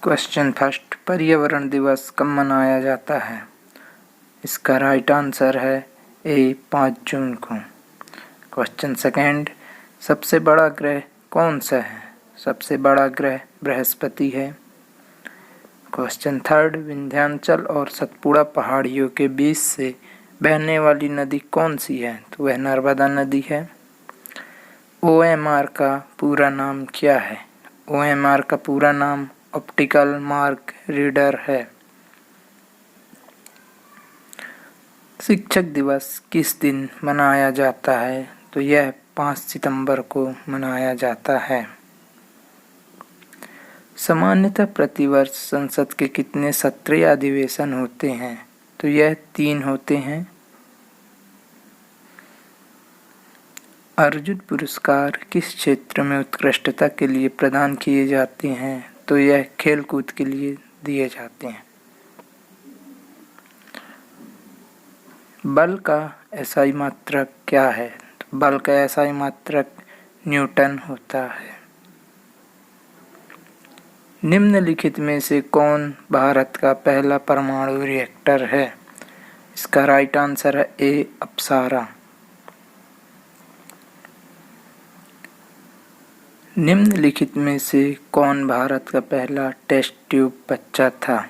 Question first, पर्यावरण दिवस कब मनाया जाता है? इसका राइट आंसर है ए 5 जून को। क्वेश्चन सेकंड, सबसे बड़ा ग्रह कौन सा है? सबसे बड़ा ग्रह बृहस्पति है। क्वेश्चन थर्ड, विंध्याचल और सतपुड़ा पहाड़ियों के बीच से बहने वाली नदी कौन सी है? तो वह नर्मदा नदी है। OMR का पूरा नाम क्या है? OMR का पूरा नाम ऑप्टिकल मार्क रीडर है। शिक्षक दिवस किस दिन मनाया जाता है? तो यह 5 सितंबर को मनाया जाता है। सामान्यतः प्रतिवर्ष संसद के कितने सत्र या अधिवेशन होते हैं? तो यह 3 होते हैं। अर्जुन पुरस्कार किस क्षेत्र में उत्कृष्टता के लिए प्रदान किए जाते हैं? तो यह खेलकूद के लिए दिए जाते हैं। बल का एसआई मात्रक क्या है? तो बल का एसआई मात्रक न्यूटन होता है। निम्नलिखित में से कौन भारत का पहला परमाणु रिएक्टर है? इसका राइट आंसर है ए अप्सरा। निम्नलिखित में से कौन भारत का पहला टेस्ट ट्यूब बच्चा था?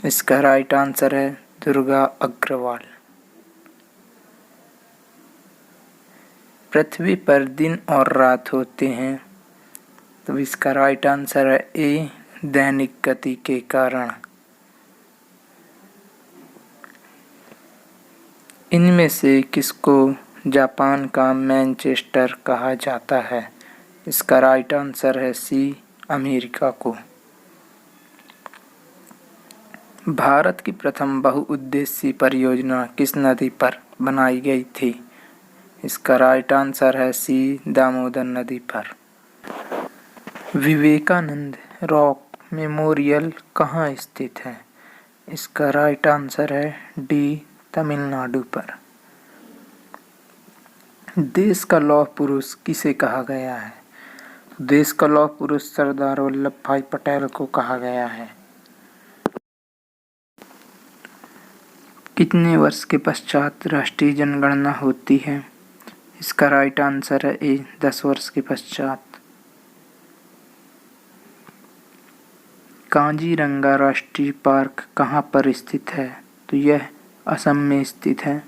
इसका राइट आंसर है दुर्गा अग्रवाल। पृथ्वी पर दिन और रात होते हैं, तो इसका राइट आंसर है ए दैनिक गति के कारण। इनमें से किसको जापान का मैनचेस्टर कहा जाता है? इसका राइट आंसर है सी अमेरिका को। भारत की प्रथम बहुउद्देशीय परियोजना किस नदी पर बनाई गई थी? इसका राइट आंसर है सी दामोदर नदी पर। विवेकानंद रॉक मेमोरियल कहाँ स्थित है? इसका राइट आंसर है डी तमिलनाडु पर। देश का लौह पुरुष किसे कहा गया है? देश का लौह पुरुष सरदार वल्लभ भाई पटेल को कहा गया है। कितने वर्ष के पश्चात राष्ट्रीय जनगणना होती है? इसका राइट आंसर है ए 10 वर्ष के पश्चात। काजीरंगा राष्ट्रीय पार्क कहाँ पर स्थित है? तो यह असम में स्थित है।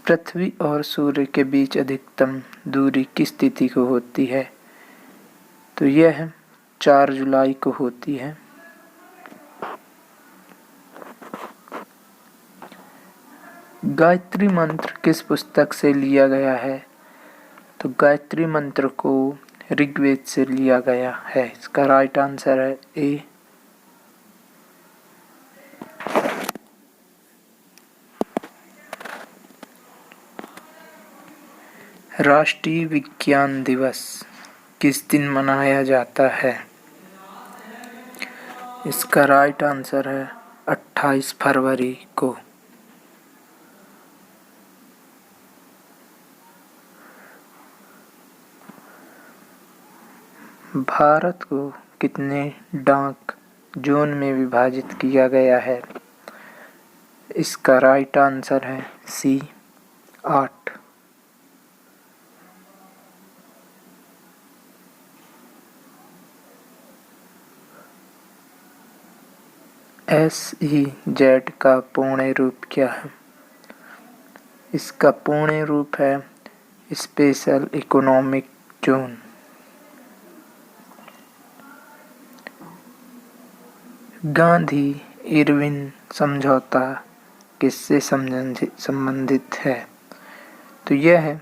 पृथ्वी और सूर्य के बीच अधिकतम दूरी किस तिथि को होती है? तो यह 4 जुलाई को होती है। गायत्री मंत्र किस पुस्तक से लिया गया है? तो गायत्री मंत्र को ऋग्वेद से लिया गया है। इसका राइट आंसर है ए। राष्ट्रीय विज्ञान दिवस किस दिन मनाया जाता है? इसका राइट आंसर है 28 फरवरी को। भारत को कितने डाक जोन में विभाजित किया गया है? इसका राइट आंसर है सी 8। SEZ का पूर्ण रूप क्या है? इसका पूर्ण रूप है special economic zone. Gandhi Irwin समझौता किससे संबंधित है? तो यह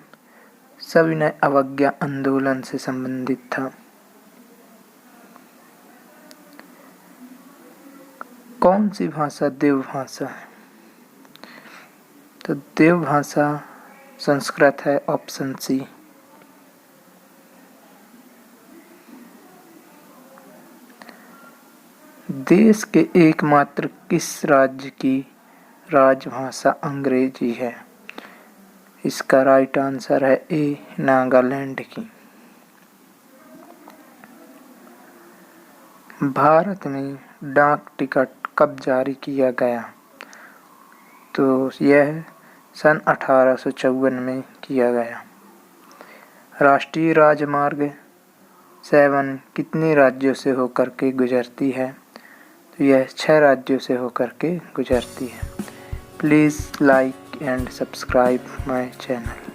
सविनय अवज्ञा आंदोलन से संबंधित था। कौन सी भाषा देवभाषा है? तो देवभाषा संस्कृत है, ऑप्शन सी। देश के एकमात्र किस राज्य की राजभाषा अंग्रेजी है? इसका राइट आंसर है ए नागालैंड की। भारत में डाक टिकट कब जारी किया गया? तो यह सन 1854 में किया गया। राष्ट्रीय राजमार्ग 7 कितने राज्यों से होकर के गुजरती है? तो यह 6 राज्यों से होकर के गुजरती है। Please like and subscribe my channel.